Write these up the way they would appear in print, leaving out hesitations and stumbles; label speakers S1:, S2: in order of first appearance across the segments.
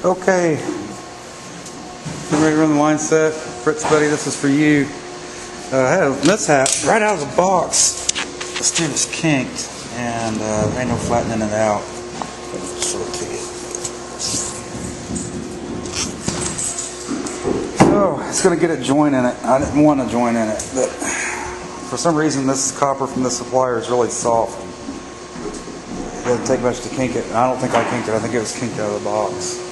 S1: Okay, getting ready to run the line set. Fritz buddy, this is for you. I had a mishap right out of the box. The steer was kinked and there ain't no flattening it out. I'll show it to you. So it's going to get a joint in it. I didn't want a joint in it, but for some reason this copper from the supplier is really soft. It doesn't take much to kink it. I don't think I kinked it. I think it was kinked out of the box.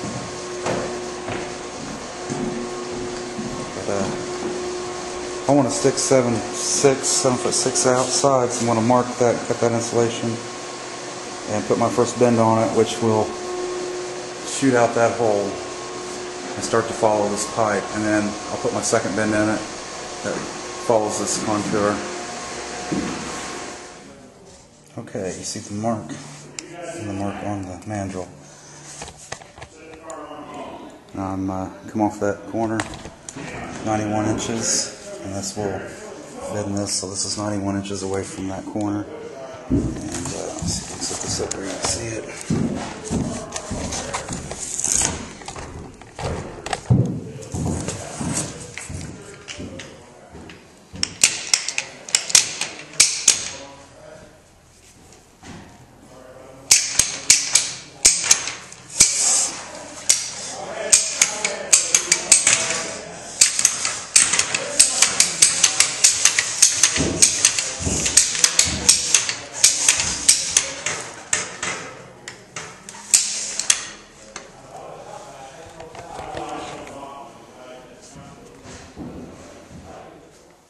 S1: I want to stick 7'6" outside, so I'm going to mark that, cut that insulation, and put my first bend on it, which will shoot out that hole and start to follow this pipe. And then I'll put my second bend in it that follows this contour. Okay, you see the mark on the mandrel. Now I'm come off that corner, 91 inches. And this will bend this, so this is 91 inches away from that corner. And let's see if I can set this up where you can see it.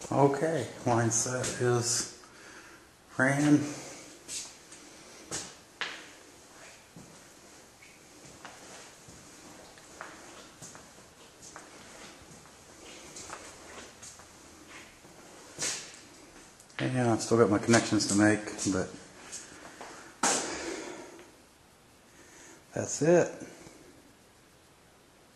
S1: Okay, line set is ran. And I've still got my connections to make, but that's it.